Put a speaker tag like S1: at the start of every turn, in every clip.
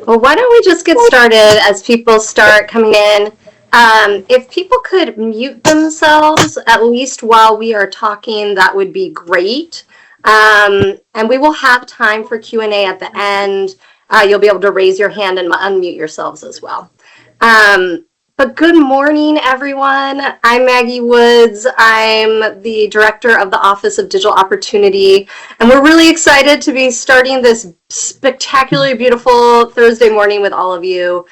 S1: Well, why don't we just get started as people start coming in? If people could mute themselves, at least while we are talking, that would be great. And we will have time for Q&A at the end. You'll be able to raise your hand and unmute yourselves as well. But good morning, everyone. I'm Maggie Woods. I'm the director of the Office of Digital Opportunity, and we're really excited to be starting this spectacularly beautiful Thursday morning with all of you.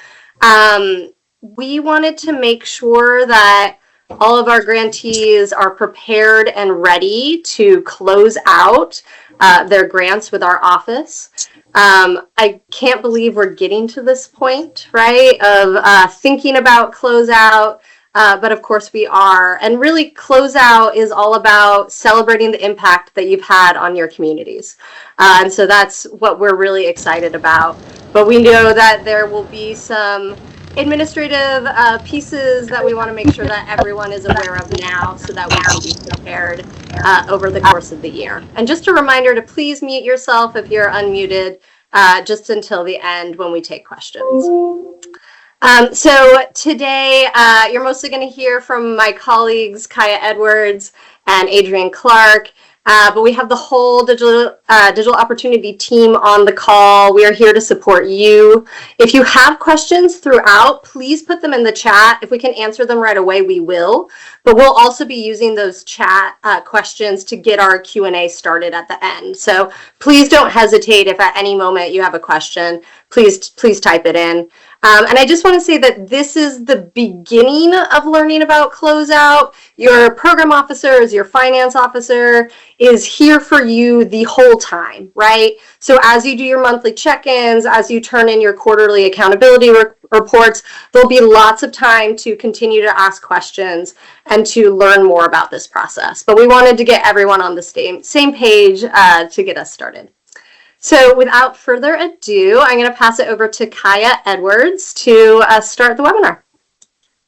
S1: We wanted to make sure that all of our grantees are prepared and ready to close out their grants with our office. I can't believe we're getting to this point, right, of thinking about Closeout, but of course we are. And really, Closeout is all about celebrating the impact that you've had on your communities. And so that's what we're really excited about. But we know that there will be some administrative pieces that we want to make sure that everyone is aware of now so that we can be prepared over the course of the year. And just a reminder to please mute yourself if you're unmuted just until the end when we take questions. So today you're mostly going to hear from my colleagues Kaya Edwards and Adrienne Clark. But we have the whole digital opportunity team on the call. We are here to support you. If you have questions throughout, please put them in the chat. If we can answer them right away, we will. But we'll also be using those chat questions to get our Q&A started at the end. So please don't hesitate if at any moment you have a question. Please type it in. And I just want to say that this is the beginning of learning about Closeout. Your program officers, your finance officer is here for you the whole time, right? So as you do your monthly check-ins, as you turn in your quarterly accountability reports, there'll be lots of time to continue to ask questions and to learn more about this process. But we wanted to get everyone on the same page to get us started. So without further ado, I'm going to pass it over to Kaya Edwards to start the webinar.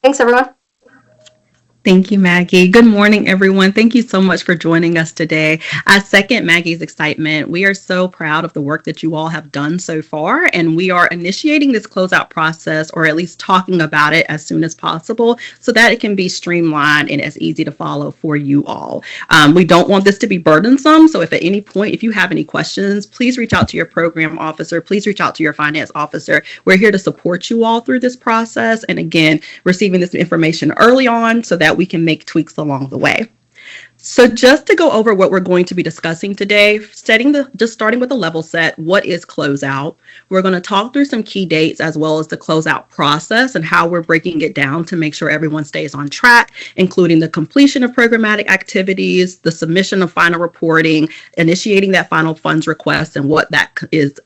S1: Thanks, everyone.
S2: Thank you, Maggie. Good morning, everyone. Thank you so much for joining us today. I second Maggie's excitement. We are so proud of the work that you all have done so far, and we are initiating this closeout process, or at least talking about it as soon as possible, so that it can be streamlined and as easy to follow for you all. We don't want this to be burdensome, so if at any point, if you have any questions, please reach out to your program officer. Please reach out to your finance officer. We're here to support you all through this process, and again, receiving this information early on so that we can make tweaks along the way. So just to go over what we're going to be discussing today, starting with a level set, what is Closeout? We're going to talk through some key dates as well as the closeout process and how we're breaking it down to make sure everyone stays on track, including the completion of programmatic activities, the submission of final reporting, initiating that final funds request and what that is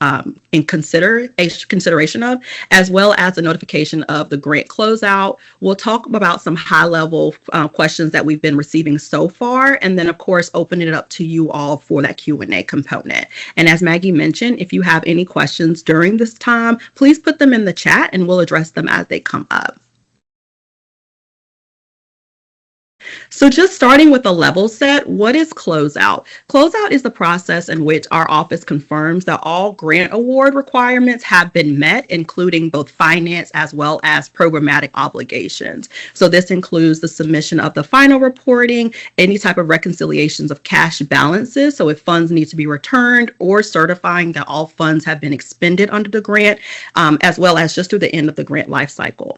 S2: in consideration of, as well as the notification of the grant closeout. We'll talk about some high-level questions that we've been receiving so far, and then of course opening it up to you all for that Q&A component. And as Maggie mentioned, if you have any questions during this time, please put them in the chat and we'll address them as they come up. So just starting with the level set, what is Closeout? Closeout is the process in which our office confirms that all grant award requirements have been met, including both finance as well as programmatic obligations. So this includes the submission of the final reporting, any type of reconciliations of cash balances, so if funds need to be returned, or certifying that all funds have been expended under the grant, as well as just through the end of the grant life cycle.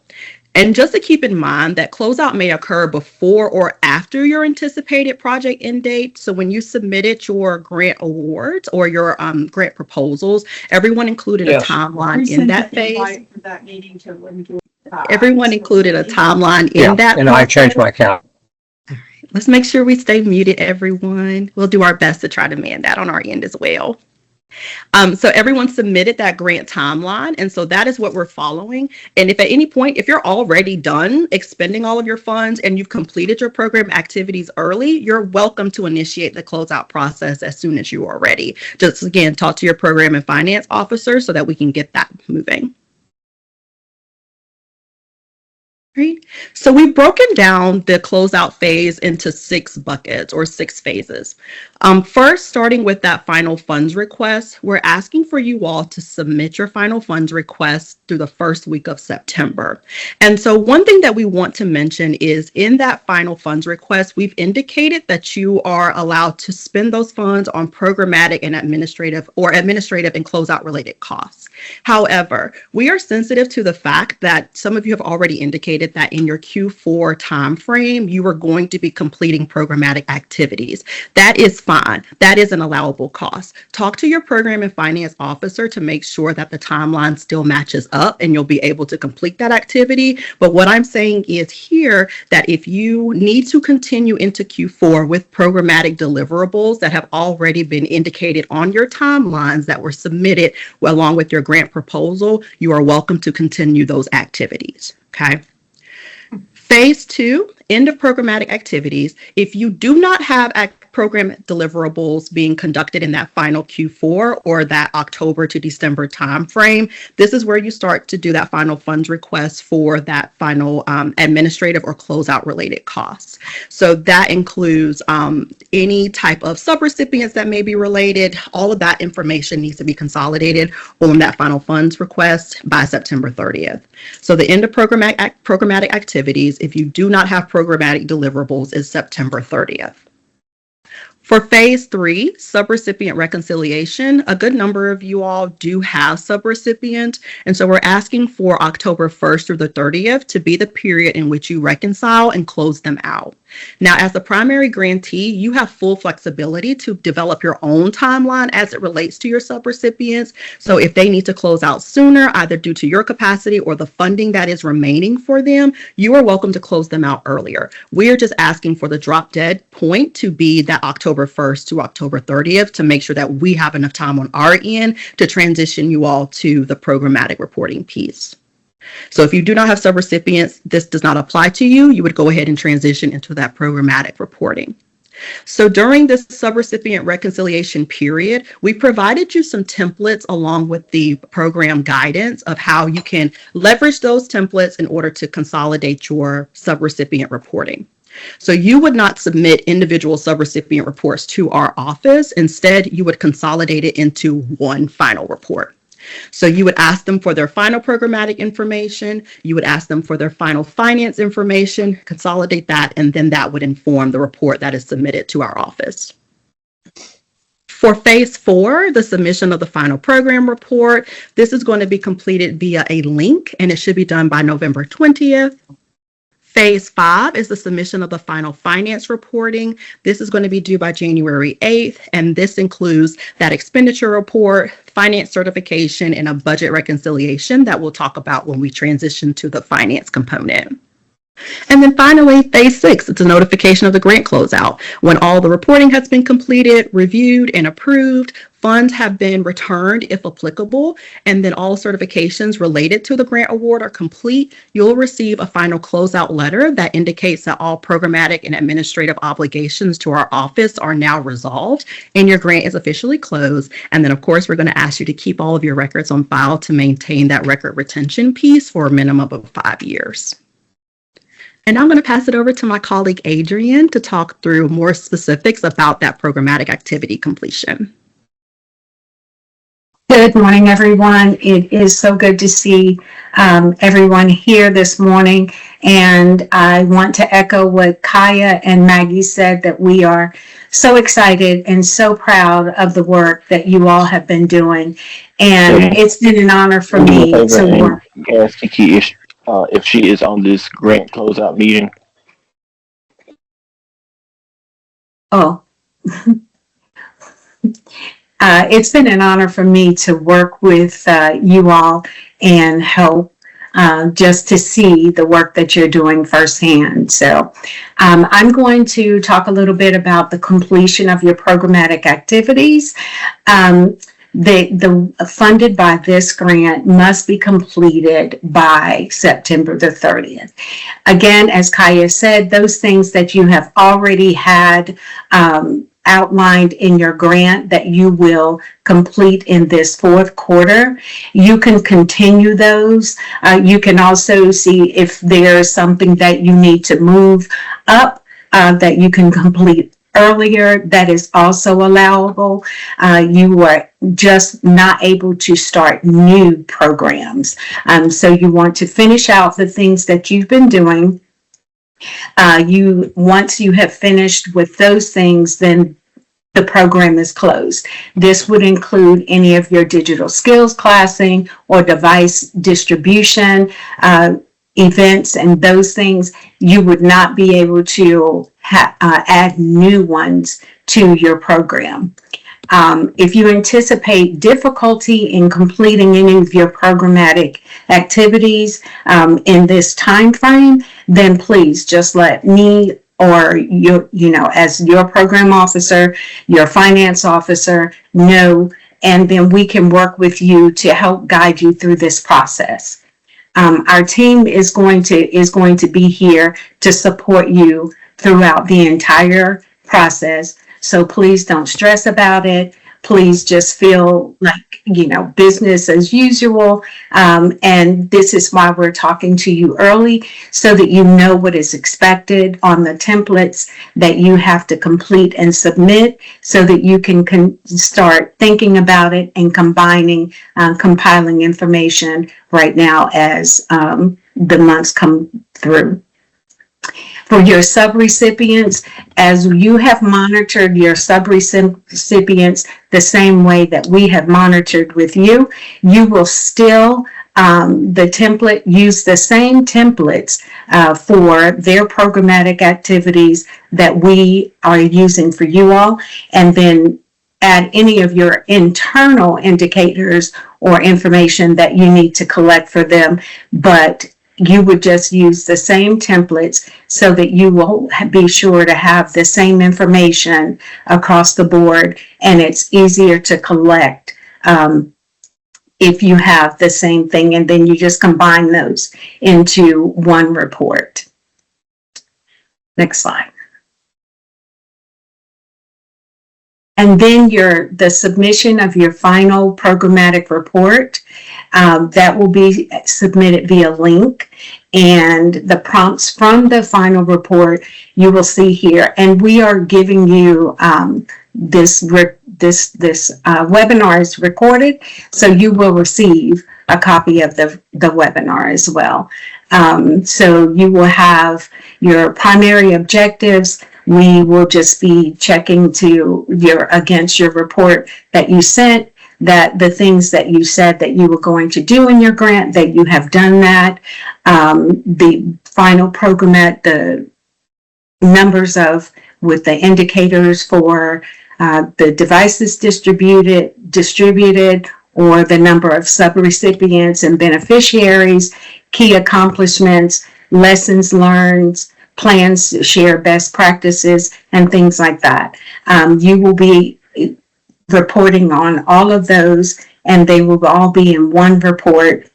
S2: And just to keep in mind that closeout may occur before or after your anticipated project end date. So when you submitted your grant awards or your grant proposals, everyone included a timeline in that phase. Everyone included a timeline in that.
S3: And I changed my account.
S2: All right, let's make sure we stay muted, everyone. We'll do our best to try to man that on our end as well. So everyone submitted that grant timeline, and so that is what we're following. And if at any point, if you're already done expending all of your funds and you've completed your program activities early, you're welcome to initiate the closeout process as soon as you are ready. Just again, talk to your program and finance officer so that we can get that moving. Right. So we've broken down the closeout phase into 6 buckets or 6 phases. First, starting with that final funds request, we're asking for you all to submit your final funds request through the first week of September. And so one thing that we want to mention is in that final funds request, we've indicated that you are allowed to spend those funds on programmatic and administrative and closeout related costs. However, we are sensitive to the fact that some of you have already indicated that in your Q4 timeframe, you are going to be completing programmatic activities. That is fine. That is an allowable cost. Talk to your program and finance officer to make sure that the timeline still matches up and you'll be able to complete that activity. But what I'm saying is here that if you need to continue into Q4 with programmatic deliverables that have already been indicated on your timelines that were submitted along with your grant proposal, you are welcome to continue those activities. Okay. Phase 2, end of programmatic activities. If you do not have program deliverables being conducted in that final Q4 or that October to December timeframe, this is where you start to do that final funds request for that final administrative or closeout related costs. So that includes any type of subrecipients that may be related. All of that information needs to be consolidated on that final funds request by September 30th. So the end of programmatic activities, if you do not have programmatic deliverables, is September 30th. For phase 3, subrecipient reconciliation, a good number of you all do have subrecipient, and so we're asking for October 1st through the 30th to be the period in which you reconcile and close them out. Now, as the primary grantee, you have full flexibility to develop your own timeline as it relates to your subrecipients. So if they need to close out sooner, either due to your capacity or the funding that is remaining for them, you are welcome to close them out earlier. We are just asking for the drop dead point to be that October 1st to October 30th to make sure that we have enough time on our end to transition you all to the programmatic reporting piece. So if you do not have subrecipients, this does not apply to you. You would go ahead and transition into that programmatic reporting. So during this subrecipient reconciliation period, we provided you some templates along with the program guidance of how you can leverage those templates in order to consolidate your subrecipient reporting. So you would not submit individual subrecipient reports to our office. Instead, you would consolidate it into one final report. So you would ask them for their final programmatic information, you would ask them for their final finance information, consolidate that, and then that would inform the report that is submitted to our office. For phase 4, the submission of the final program report, this is going to be completed via a link, and it should be done by November 20th. Phase 5 is the submission of the final finance reporting. This is going to be due by January 8th, and this includes that expenditure report, finance certification, and a budget reconciliation that we'll talk about when we transition to the finance component. And then finally, phase 6, it's a notification of the grant closeout. When all the reporting has been completed, reviewed, and approved, funds have been returned if applicable, and then all certifications related to the grant award are complete, you'll receive a final closeout letter that indicates that all programmatic and administrative obligations to our office are now resolved, and your grant is officially closed. And then, of course, we're going to ask you to keep all of your records on file to maintain that record retention piece for a minimum of 5 years. And I'm going to pass it over to my colleague, Adrienne, to talk through more specifics about that programmatic activity completion.
S3: Good morning, everyone. It is so good to see everyone here this morning. And I want to echo what Kaya and Maggie said, that we are so excited and so proud of the work that you all have been doing. And it's been an honor for me to work.
S4: Ask Kiki if she is on this grant closeout meeting.
S3: Oh. It's been an honor for me to work with you all and help just to see the work that you're doing firsthand. So I'm going to talk a little bit about the completion of your programmatic activities. The funded by this grant must be completed by September the 30th. Again, as Kaya said, those things that you have already had outlined in your grant that you will complete in this fourth quarter. You can continue those. You can also see if there's something that you need to move up that you can complete earlier. That is also allowable. You are just not able to start new programs. So you want to finish out the things that you've been doing. Once you have finished with those things, then the program is closed. This would include any of your digital skills classing or device distribution, events and those things. You would not be able to add new ones to your program. If you anticipate difficulty in completing any of your programmatic activities in this time frame, then please just let me or as your program officer, your finance officer know, and then we can work with you to help guide you through this process. Our team is going to be here to support you throughout the entire process. So please don't stress about it. Please just feel like, business as usual. And this is why we're talking to you early, so that you know what is expected on the templates that you have to complete and submit, so that you can start thinking about it and compiling information right now as the months come through. For your subrecipients, as you have monitored your subrecipients the same way that we have monitored with you, you will still use the same templates for their programmatic activities that we are using for you all, and then add any of your internal indicators or information that you need to collect for them. But you would just use the same templates so that you will be sure to have the same information across the board, and it's easier to collect if you have the same thing, and then you just combine those into one report. Next slide. And then the submission of your final programmatic report, that will be submitted via link, and the prompts from the final report you will see here. And we are giving you this webinar is recorded, so you will receive a copy of the webinar as well. So you will have your primary objectives. We will just be checking against your report that you sent, that the things that you said that you were going to do in your grant, that you have done that. The final program, the numbers with the indicators for the devices distributed, or the number of subrecipients and beneficiaries, key accomplishments, lessons learned, plans to share best practices, and things like that. You will be reporting on all of those, and they will all be in one report.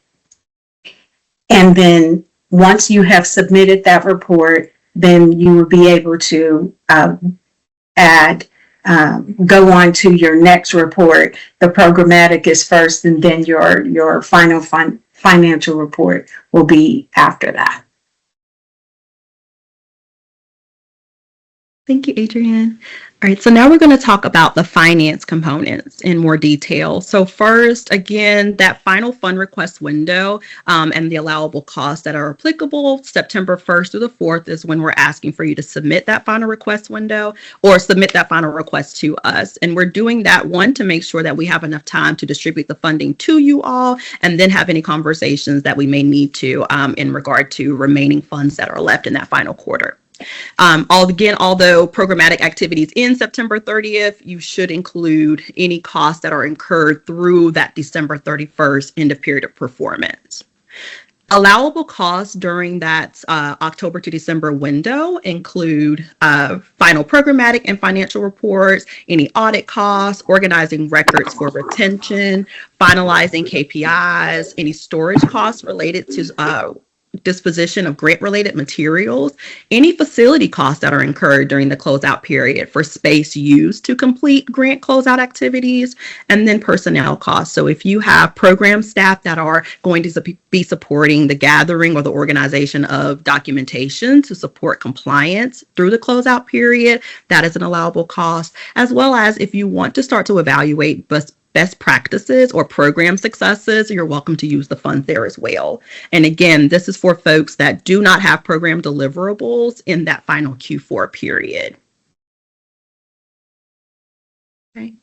S3: And then once you have submitted that report, then you will be able to go on to your next report. The programmatic is first, and then your final financial report will be after that.
S2: Thank you, Adrienne. All right, so now we're going to talk about the finance components in more detail. So first, again, that final fund request window and the allowable costs that are applicable, September 1st through the 4th is when we're asking for you to submit that final request window or submit that final request to us. And we're doing that, one, to make sure that we have enough time to distribute the funding to you all, and then have any conversations that we may need to in regard to remaining funds that are left in that final quarter. Although programmatic activities in September 30th, you should include any costs that are incurred through that December 31st end of period of performance. Allowable costs during that October to December window include final programmatic and financial reports, any audit costs, organizing records for retention, finalizing KPIs, any storage costs related to disposition of grant-related materials, any facility costs that are incurred during the closeout period for space used to complete grant closeout activities, and then personnel costs. So if you have program staff that are going to be supporting the gathering or the organization of documentation to support compliance through the closeout period, that is an allowable cost, as well as if you want to start to evaluate best practices or program successes, you're welcome to use the funds there as well. And again, this is for folks that do not have program deliverables in that final Q4 period. Okay.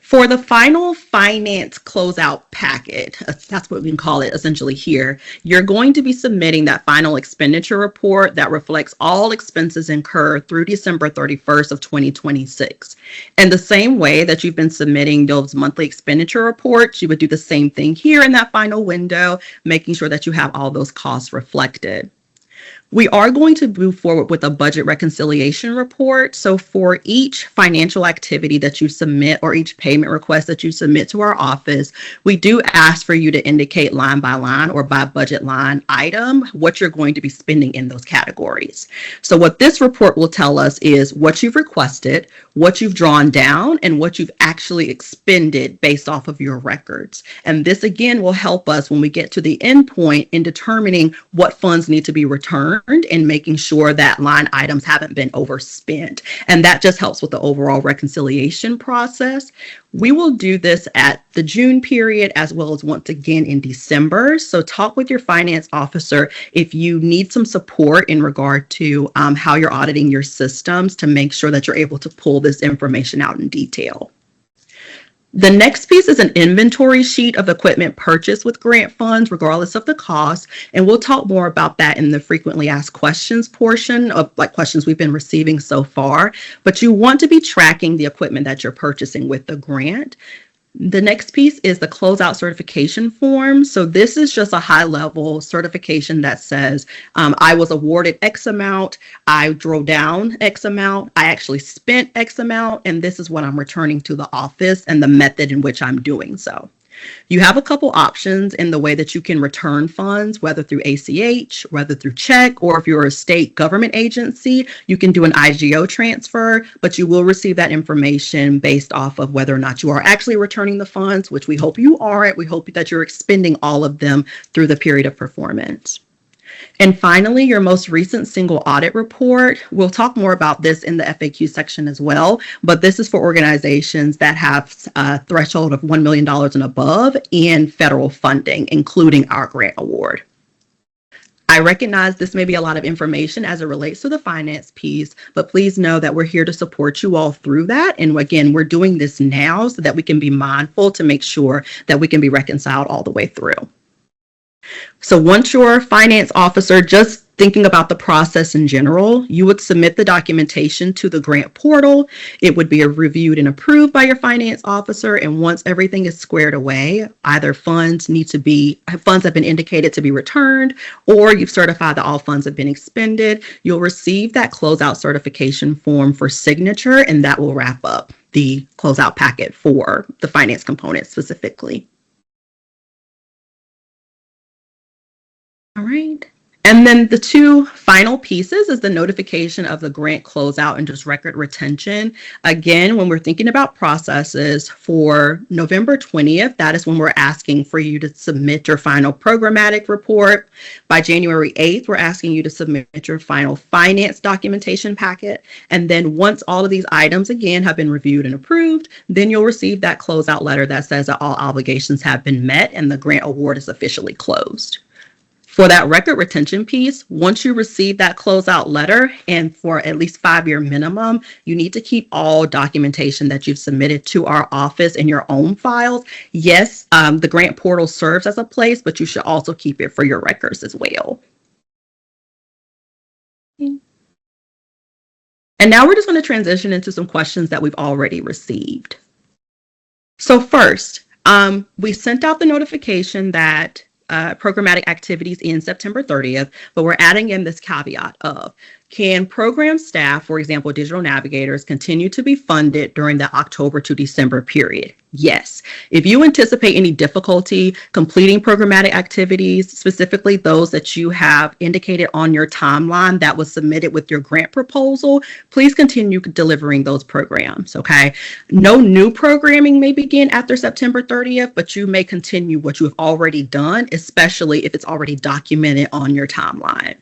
S2: For the final finance closeout packet, that's what we can call it essentially here, you're going to be submitting that final expenditure report that reflects all expenses incurred through December 31st of 2026. And the same way that you've been submitting those monthly expenditure reports, you would do the same thing here in that final window, making sure that you have all those costs reflected. We are going to move forward with a budget reconciliation report. So for each financial activity that you submit or each payment request that you submit to our office, we do ask for you to indicate line by line or by budget line item what you're going to be spending in those categories. So what this report will tell us is what you've requested, what you've drawn down, and what you've actually expended based off of your records. And this again will help us when we get to the end point in determining what funds need to be returned and making sure that line items haven't been overspent. And that just helps with the overall reconciliation process. We will do this at the June period as well as once again in December. So talk with your finance officer if you need some support in regard to how you're auditing your systems to make sure that you're able to pull this information out in detail. The next piece is an inventory sheet of equipment purchased with grant funds, regardless of the cost. And we'll talk more about that in the frequently asked questions portion of questions we've been receiving so far. But you want to be tracking the equipment that you're purchasing with the grant. The next piece is the closeout certification form. So this is just a high-level certification that says I was awarded X amount, I drove down X amount, I actually spent X amount, and this is what I'm returning to the office and the method in which I'm doing so. You have a couple options in the way that you can return funds, whether through ACH, whether through check, or if you're a state government agency, you can do an IGO transfer, but you will receive that information based off of whether or not you are actually returning the funds, which we hope you aren't. We hope that you're expending all of them through the period of performance. And finally, your most recent single audit report. We'll talk more about this in the FAQ section as well, but this is for organizations that have a threshold of $1 million and above in federal funding, including our grant award. I recognize this may be a lot of information as it relates to the finance piece, but please know that we're here to support you all through that. And again, we're doing this now so that we can be mindful to make sure that we can be reconciled all the way through. So once your finance officer, just thinking about the process in general, you would submit the documentation to the grant portal. It would be reviewed and approved by your finance officer. And once everything is squared away, either funds have been indicated to be returned, or you've certified that all funds have been expended, you'll receive that closeout certification form for signature, and that will wrap up the closeout packet for the finance component specifically. All right. And then the two final pieces is the notification of the grant closeout and just record retention. Again, when we're thinking about processes for November 20th, that is when we're asking for you to submit your final programmatic report. By January 8th, we're asking you to submit your final finance documentation packet. And then once all of these items, again, have been reviewed and approved, then you'll receive that closeout letter that says that all obligations have been met and the grant award is officially closed. For that record retention piece, once you receive that closeout letter, and for at least 5-year minimum, you need to keep all documentation that you've submitted to our office in your own files. Yes, the grant portal serves as a place, but you should also keep it for your records as well. And now we're just going to transition into some questions that we've already received. So first, we sent out the notification that programmatic activities in September 30th, but we're adding in this caveat of Can program staff, for example, digital navigators, continue to be funded during the October to December period? Yes. If you anticipate any difficulty completing programmatic activities, specifically those that you have indicated on your timeline that was submitted with your grant proposal, please continue delivering those programs, okay? No new programming may begin after September 30th, but you may continue what you have already done, especially if it's already documented on your timeline.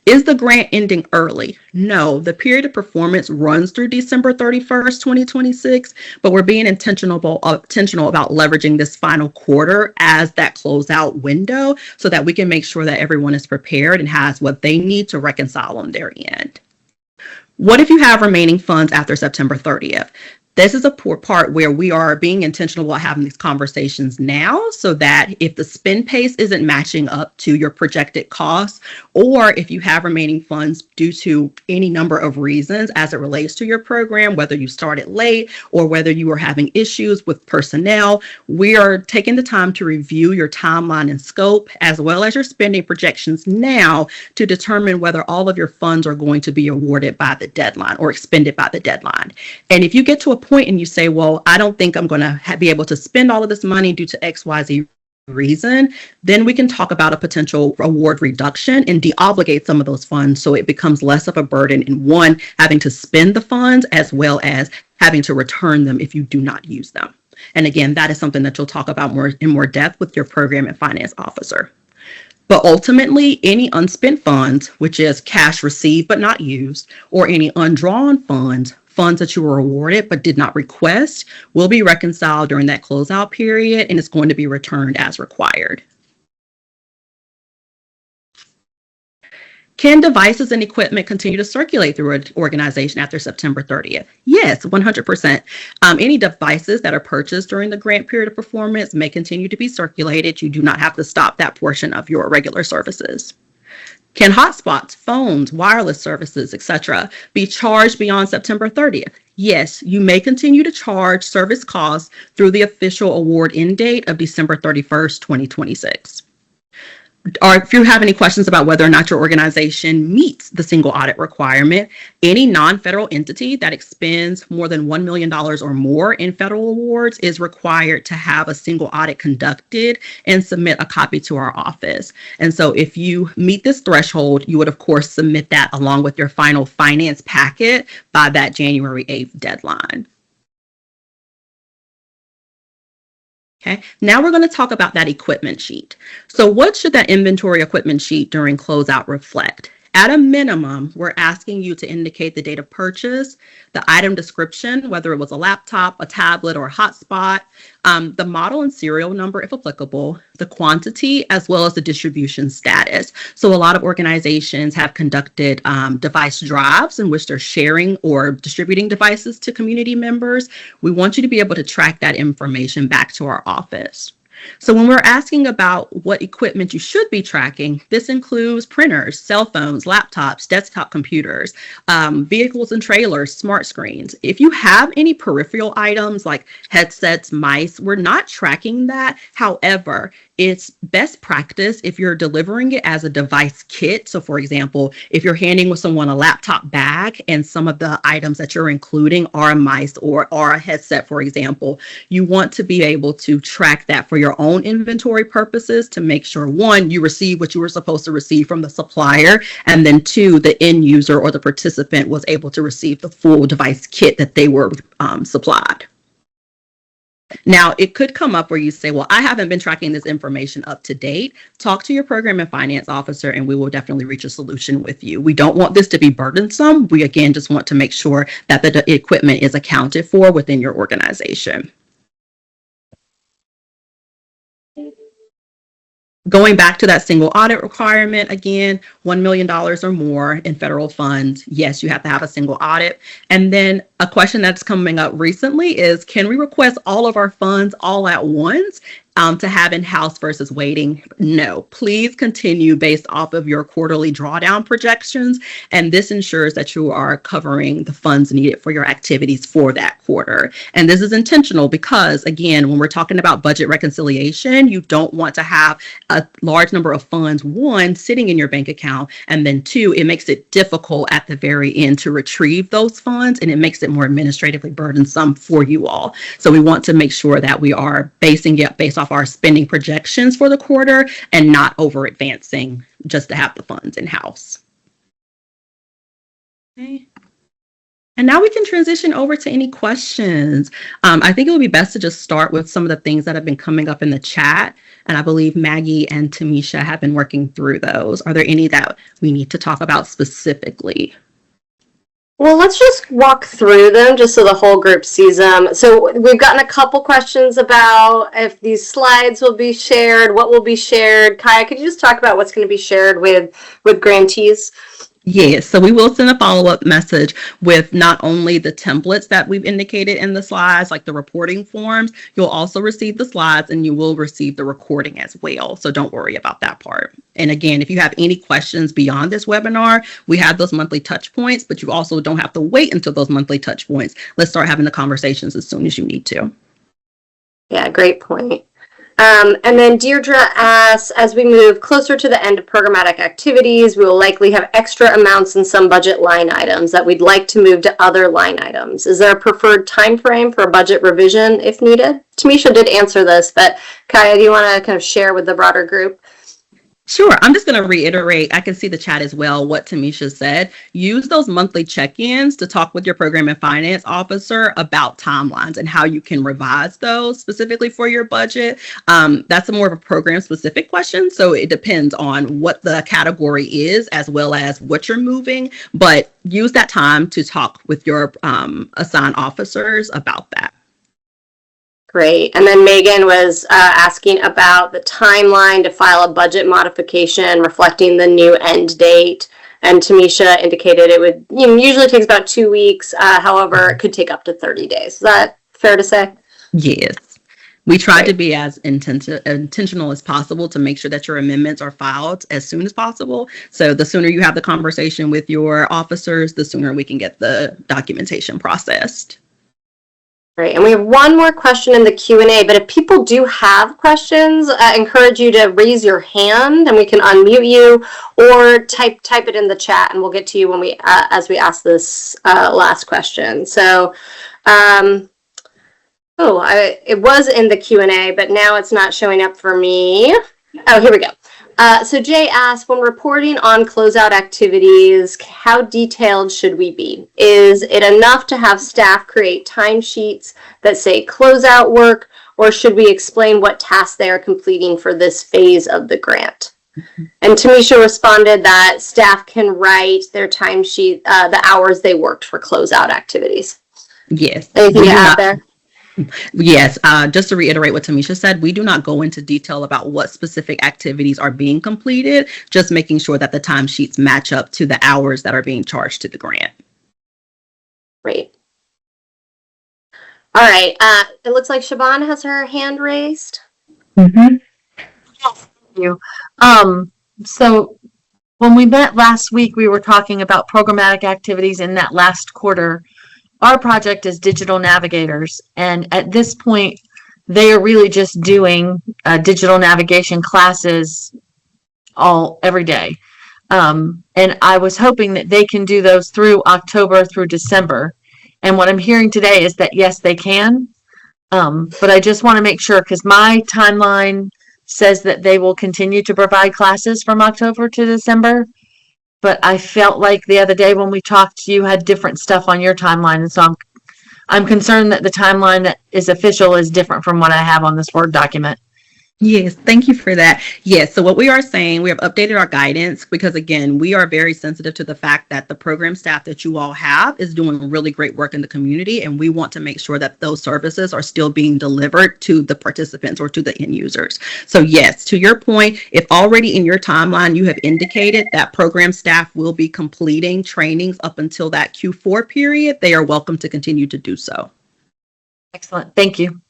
S2: Is the grant ending early? No, the period of performance runs through December 31st, 2026, but we're being intentional about leveraging this final quarter as that closeout window so that we can make sure that everyone is prepared and has what they need to reconcile on their end. What if you have remaining funds after September 30th? This is a poor part where we are being intentional about having these conversations now so that if the spend pace isn't matching up to your projected costs, or if you have remaining funds due to any number of reasons as it relates to your program, whether you started late or whether you are having issues with personnel, we are taking the time to review your timeline and scope as well as your spending projections now to determine whether all of your funds are going to be awarded by the deadline or expended by the deadline. And if you get to a point and you say, well, I don't think I'm going to be able to spend all of this money due to XYZ reason, then we can talk about a potential award reduction and deobligate some of those funds so it becomes less of a burden in one, having to spend the funds as well as having to return them if you do not use them. And again, that is something that you'll talk about in more depth with your program and finance officer. But ultimately, any unspent funds, which is cash received but not used, or any undrawn funds that you were awarded but did not request, will be reconciled during that closeout period and it's going to be returned as required. Can devices and equipment continue to circulate through an organization after September 30th? Yes, 100%. Any devices that are purchased during the grant period of performance may continue to be circulated. You do not have to stop that portion of your regular services. Can hotspots, phones, wireless services, etc., be charged beyond September 30th? Yes, you may continue to charge service costs through the official award end date of December 31st, 2026. Or if you have any questions about whether or not your organization meets the single audit requirement, any non-federal entity that expends more than $1 million or more in federal awards is required to have a single audit conducted and submit a copy to our office. And so if you meet this threshold, you would of course submit that along with your final finance packet by that January 8th deadline. Okay, now we're going to talk about that equipment sheet. So what should that inventory equipment sheet during closeout reflect? At a minimum, we're asking you to indicate the date of purchase, the item description, whether it was a laptop, a tablet, or a hotspot, the model and serial number, if applicable, the quantity, as well as the distribution status. So a lot of organizations have conducted device drives in which they're sharing or distributing devices to community members. We want you to be able to track that information back to our office. So when we're asking about what equipment you should be tracking, this includes printers, cell phones, laptops, desktop computers, vehicles and trailers, smart screens. If you have any peripheral items like headsets, mice, we're not tracking that. However, it's best practice if you're delivering it as a device kit. So for example, if you're handing with someone a laptop bag and some of the items that you're including are a mice or a headset, for example, you want to be able to track that for your own inventory purposes to make sure, one, you receive what you were supposed to receive from the supplier, and then two, the end user or the participant was able to receive the full device kit that they were supplied. Now, it could come up where you say, well, I haven't been tracking this information up to date. Talk to your program and finance officer, and we will definitely reach a solution with you. We don't want this to be burdensome. We, again, just want to make sure that the equipment is accounted for within your organization. Going back to that single audit requirement, again, $1 million or more in federal funds, yes, you have to have a single audit. And then A question that's coming up recently is, can we request all of our funds all at once to have in-house versus waiting? No, please continue based off of your quarterly drawdown projections. And this ensures that you are covering the funds needed for your activities for that quarter. And this is intentional because, again, when we're talking about budget reconciliation, you don't want to have a large number of funds, one, sitting in your bank account, and then two, it makes it difficult at the very end to retrieve those funds, and it makes it more administratively burdensome for you all. So we want to make sure that we are basing it based off our spending projections for the quarter and not over advancing just to have the funds in house. Okay. And now we can transition over to any questions. I think it would be best to just start with some of the things that have been coming up in the chat. And I believe Maggie and Tamisha have been working through those. Are there any that we need to talk about specifically?
S1: Well, let's just walk through them just so the whole group sees them. So we've gotten a couple questions about if these slides will be shared, what will be shared. Kaya, could you just talk about what's going to be shared with grantees?
S2: Yes, so we will send a follow-up message with not only the templates that we've indicated in the slides, like the reporting forms, you'll also receive the slides and you will receive the recording as well. So don't worry about that part. And again, if you have any questions beyond this webinar, we have those monthly touch points, but you also don't have to wait until those monthly touch points. Let's start having the conversations as soon as you need to.
S1: Yeah, great point. And then Deirdre asks, as we move closer to the end of programmatic activities, we will likely have extra amounts in some budget line items that we'd like to move to other line items. Is there a preferred time frame for a budget revision if needed? Tamisha did answer this, but Kaya, do you want to kind of share with the broader group?
S2: Sure. I'm just going to reiterate, I can see the chat as well, what Tamisha said. Use those monthly check-ins to talk with your program and finance officer about timelines and how you can revise those specifically for your budget. That's more of a program-specific question, so it depends on what the category is as well as what you're moving, but use that time to talk with your assigned officers about that.
S1: Great. And then Megan was asking about the timeline to file a budget modification reflecting the new end date. And Tamisha indicated it would usually takes about 2 weeks. However, it could take up to 30 days. Is that fair to say?
S2: Yes. We tried to be as intentional as possible to make sure that your amendments are filed as soon as possible. So the sooner you have the conversation with your officers, the sooner we can get the documentation processed.
S1: Great. And we have one more question in the Q&A, but if people do have questions, I encourage you to raise your hand and we can unmute you, or type it in the chat and we'll get to you when we as we ask this last question. So it was in the Q&A, but now it's not showing up for me. Oh, here we go. So Jay asked, when reporting on closeout activities, how detailed should we be? Is it enough to have staff create timesheets that say closeout work, or should we explain what tasks they are completing for this phase of the grant? Mm-hmm. And Tamisha responded that staff can write their timesheet, the hours they worked for closeout activities.
S2: Yes.
S1: Anything to add there?
S2: Yes, just to reiterate what Tamisha said, we do not go into detail about what specific activities are being completed, just making sure that the timesheets match up to the hours that are being charged to the grant.
S1: Great. All right, it looks like Siobhan has her hand raised.
S5: Mm-hmm. Yes, thank you. So when we met last week, we were talking about programmatic activities in that last quarter. Our project is Digital Navigators, and at this point, they are really just doing digital navigation classes every day. And I was hoping that they can do those through October through December. And what I'm hearing today is that, yes, they can. But I just want to make sure, because my timeline says that they will continue to provide classes from October to December. But I felt like the other day when we talked, you had different stuff on your timeline. And so I'm concerned that the timeline that is official is different from what I have on this Word document.
S2: Yes, thank you for that. Yes, so what we are saying, we have updated our guidance because, again, we are very sensitive to the fact that the program staff that you all have is doing really great work in the community, and we want to make sure that those services are still being delivered to the participants or to the end users. So, yes, to your point, if already in your timeline you have indicated that program staff will be completing trainings up until that Q4 period, they are welcome to continue to do so.
S5: Excellent. Thank you.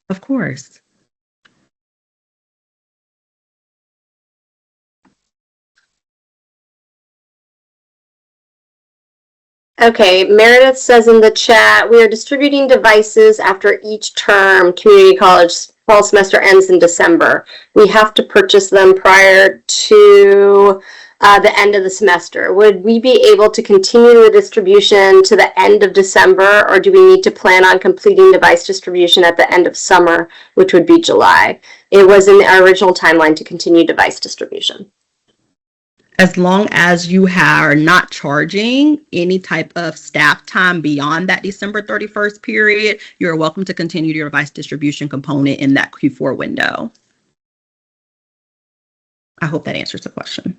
S2: Of course.
S1: Okay, Meredith says in the chat, we are distributing devices after each term. Community college fall semester ends in December. We have to purchase them prior to the end of the semester. Would we be able to continue the distribution to the end of December, or do we need to plan on completing device distribution at the end of summer, which would be July? It was in our original timeline to continue device distribution.
S2: As long as you are not charging any type of staff time beyond that December 31st period, you're welcome to continue your device distribution component in that Q4 window. I hope that answers the question.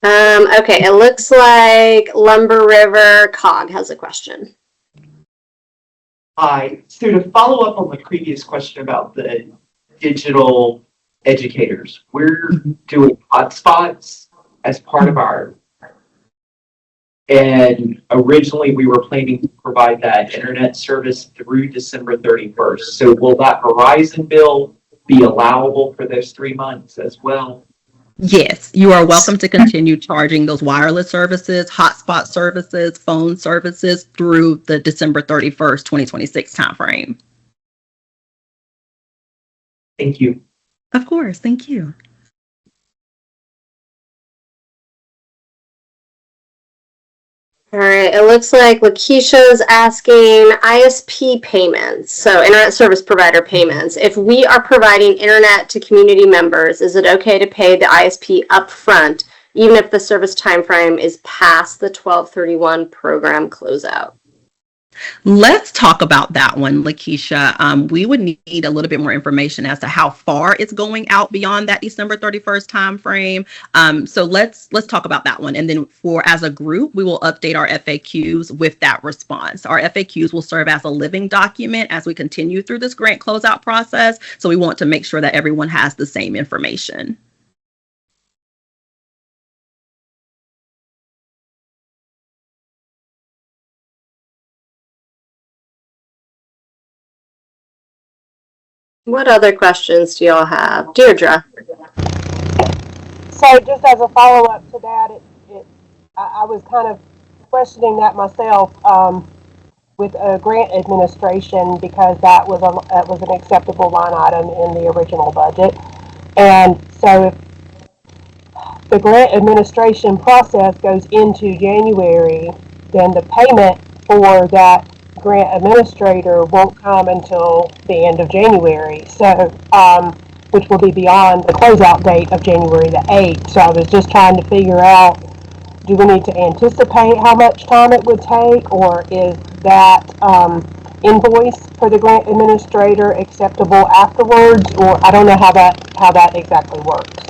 S1: Okay, it looks like Lumber River Cog has a question.
S6: Hi. So to follow up on the previous question about the digital educators, we're doing hotspots as part of our, and originally we were planning to provide that internet service through December 31st. So will that Verizon bill be allowable for those 3 months as well?
S2: Yes, you are welcome to continue charging those wireless services, hotspot services, phone services through the December 31st, 2026 timeframe.
S6: Thank you.
S2: Of course, thank you.
S1: All right, it looks like Lakeisha's asking ISP payments, so internet service provider payments. If we are providing internet to community members, is it okay to pay the ISP upfront, even if the service timeframe is past the 12/31 program closeout?
S2: Let's talk about that one, Lakeisha. We would need a little bit more information as to how far it's going out beyond that December 31st timeframe. So let's talk about that one. And then as a group, we will update our FAQs with that response. Our FAQs will serve as a living document as we continue through this grant closeout process. So we want to make sure that everyone has the same information.
S1: What other questions do y'all have? Deirdre.
S7: So just as a follow-up to that, I was kind of questioning that myself with a grant administration, because that was an acceptable line item in the original budget. And so if the grant administration process goes into January, then the payment for that grant administrator won't come until the end of January. So, which will be beyond the closeout date of January the 8th. So I was just trying to figure out, do we need to anticipate how much time it would take, or is that invoice for the grant administrator acceptable afterwards? Or I don't know how that exactly works.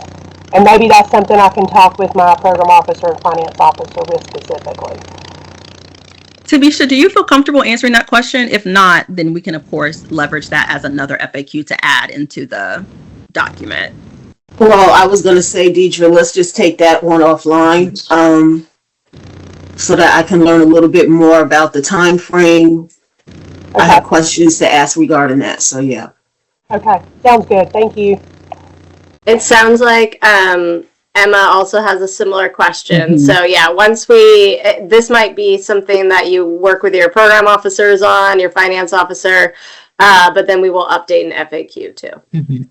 S7: And maybe that's something I can talk with my program officer and finance officer with specifically.
S2: Tabisha, do you feel comfortable answering that question? If not, then we can, of course, leverage that as another FAQ to add into the document.
S8: Well, I was going to say, Deidre, let's just take that one offline so that I can learn a little bit more about the time frame. Okay. I have questions to ask regarding that, so yeah.
S7: Okay, sounds good. Thank you.
S1: It sounds like Emma also has a similar question.
S2: Mm-hmm.
S1: So yeah, this might be something that you work with your program officers on, your finance officer, but then we will update an FAQ too.
S2: Mm-hmm.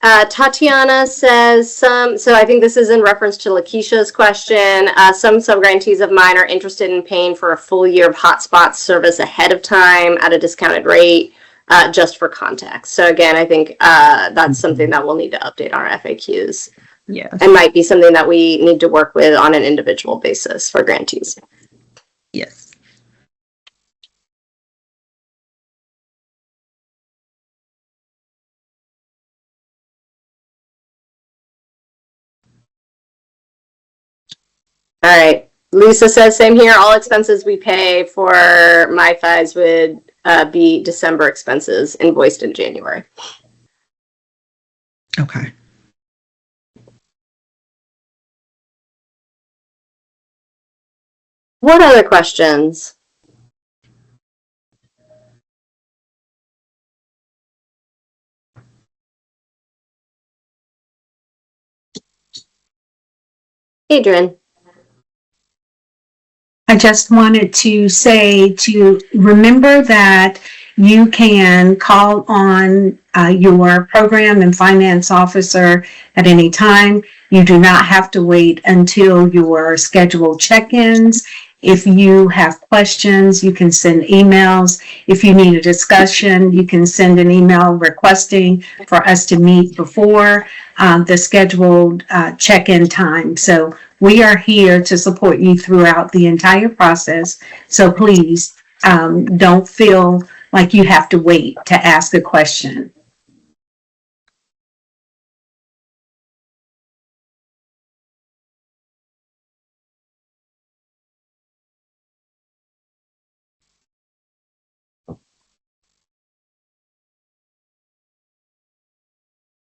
S1: Tatiana says so I think this is in reference to Lakeisha's question. Some subgrantees of mine are interested in paying for a full year of hotspot service ahead of time at a discounted rate. Just for context. So again, I think that's something that we'll need to update our FAQs
S2: Yeah.
S1: and might be something that we need to work with on an individual basis for grantees.
S2: Yes.
S1: All right. Lisa says, same here. All expenses we pay for MiFis would be December expenses invoiced in January.
S2: Okay.
S1: What other questions? Adrian.
S3: I just wanted to say to remember that you can call on your program and finance officer at any time. You do not have to wait until your scheduled check-ins. If you have questions, you can send emails. If you need a discussion, you can send an email requesting for us to meet before the scheduled check-in time. So we are here to support you throughout the entire process. So please don't feel like you have to wait to ask a question.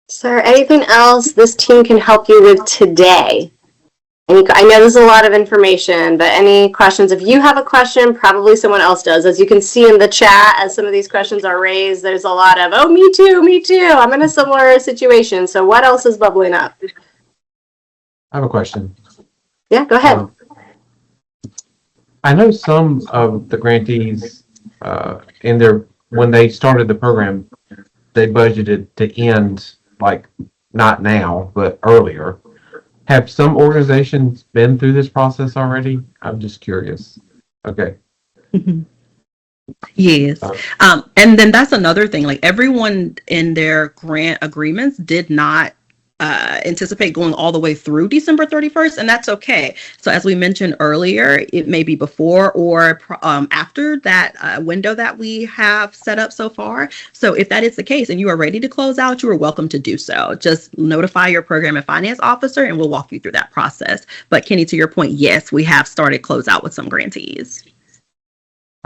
S1: Is there anything else this team can help you with today? I know there's a lot of information, but any questions? If you have a question, probably someone else does. As you can see in the chat, as some of these questions are raised, there's a lot of, oh, me too, me too. I'm in a similar situation. So what else is bubbling up?
S9: I have a question.
S1: Yeah, go ahead.
S9: I know some of the grantees when they started the program, they budgeted to end like not now, but earlier. Have some organizations been through this process already? I'm just curious. Okay.
S2: Yes. And then that's another thing. Like everyone in their grant agreements did not anticipate going all the way through December 31st, and that's okay. So as we mentioned earlier, it may be before or after that window that we have set up so far. So if that is the case and you are ready to close out, you are welcome to do so. Just notify your program and finance officer and we'll walk you through that process. But Kenny, to your point, yes, we have started closeout with some grantees.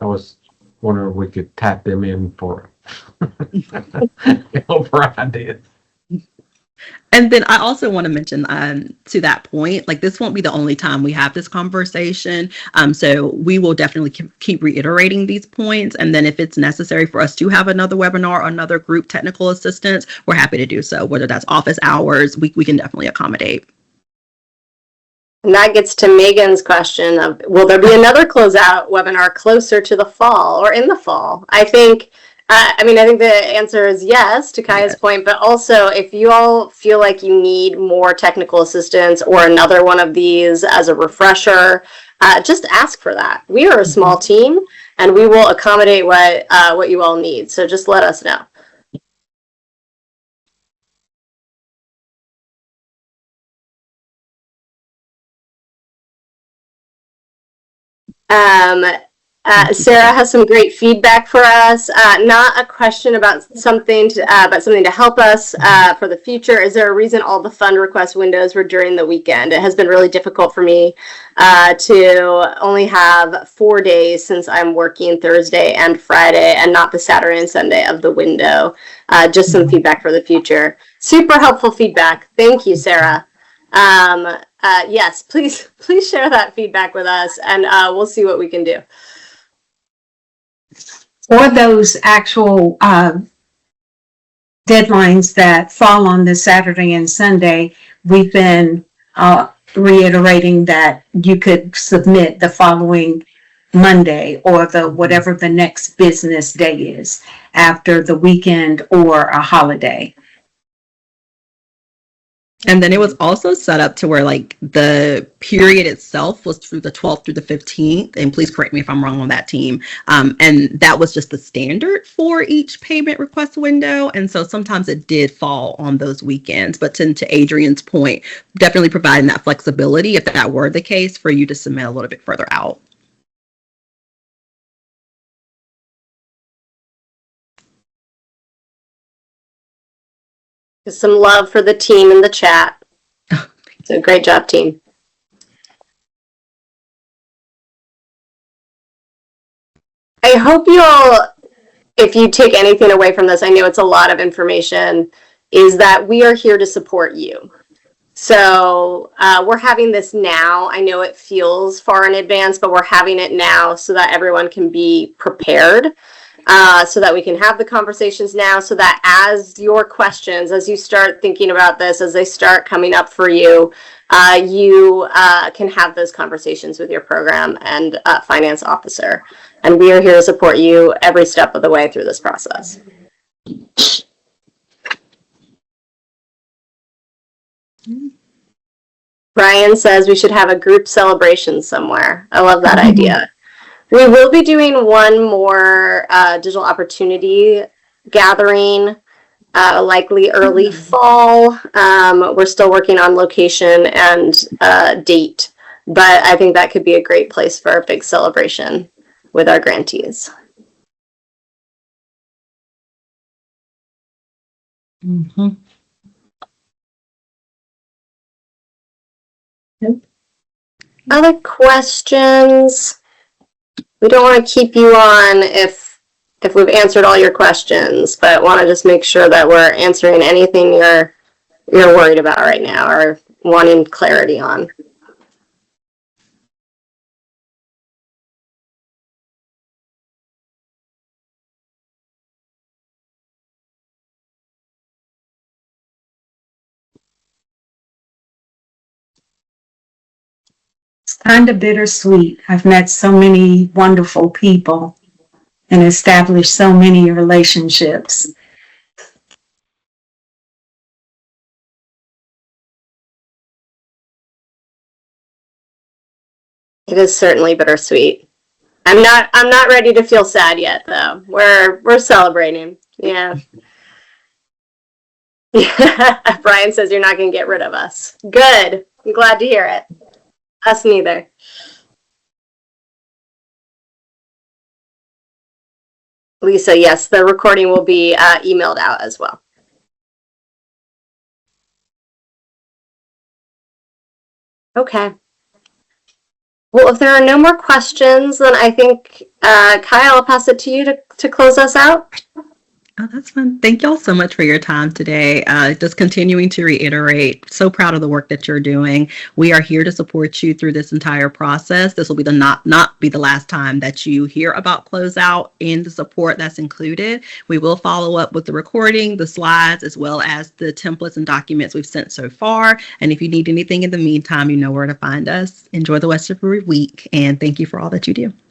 S9: I was wondering if we could tap them in for for ideas.
S2: And then I also want to mention to that point, like this won't be the only time we have this conversation. So we will definitely keep reiterating these points. And then if it's necessary for us to have another webinar or another group technical assistance, we're happy to do so. Whether that's office hours, we can definitely accommodate.
S1: And that gets to Megan's question of, will there be another closeout webinar closer to the fall or in the fall? I think the answer is yes, to Kaya's point, but also if you all feel like you need more technical assistance or another one of these as a refresher, just ask for that. We are a small team and we will accommodate what you all need. So just let us know. Sarah has some great feedback for us. Not a question about something, but something to help us for the future. Is there a reason all the fund request windows were during the weekend? It has been really difficult for me to only have 4 days since I'm working Thursday and Friday and not the Saturday and Sunday of the window. Just some feedback for the future. Super helpful feedback. Thank you, Sarah. Yes, please share that feedback with us and we'll see what we can do.
S3: For those actual deadlines that fall on the Saturday and Sunday, we've been reiterating that you could submit the following Monday or whatever the next business day is after the weekend or a holiday.
S2: And then it was also set up to where like the period itself was through the 12th through the 15th. And please correct me if I'm wrong on that team. And that was just the standard for each payment request window. And so sometimes it did fall on those weekends. But to Adrian's point, definitely providing that flexibility, if that were the case, for you to submit a little bit further out.
S1: Some love for the team in the chat. So great job, team. I hope you'll, if you take anything away from this, I know it's a lot of information, is that we are here to support you. So we're having this now. I know it feels far in advance, but we're having it now so that everyone can be prepared, so that we can have the conversations now, so that as your questions, as you start thinking about this, as they start coming up for you, you can have those conversations with your program and finance officer. And we are here to support you every step of the way through this process. Brian says we should have a group celebration somewhere. I love that idea. We will be doing one more digital opportunity gathering, likely early fall. We're still working on location and date, but I think that could be a great place for a big celebration with our grantees.
S2: Mm-hmm.
S1: Other questions? We don't want to keep you on if we've answered all your questions, but want to just make sure that we're answering anything you're worried about right now or wanting clarity on.
S3: It's kind of bittersweet. I've met so many wonderful people and established so many relationships.
S1: It is certainly bittersweet. I'm not ready to feel sad yet, though. We're celebrating. Yeah. Brian says you're not going to get rid of us. Good. I'm glad to hear it. Us neither. Lisa, yes, the recording will be emailed out as well. Okay. Well, if there are no more questions, then I think, Kyle, I'll pass it to you to close us out.
S2: Oh, that's fun. Thank y'all so much for your time today. Just continuing to reiterate, so proud of the work that you're doing. We are here to support you through this entire process. This will be not be the last time that you hear about Closeout and the support that's included. We will follow up with the recording, the slides, as well as the templates and documents we've sent so far. And if you need anything in the meantime, you know where to find us. Enjoy the rest of your week, and thank you for all that you do.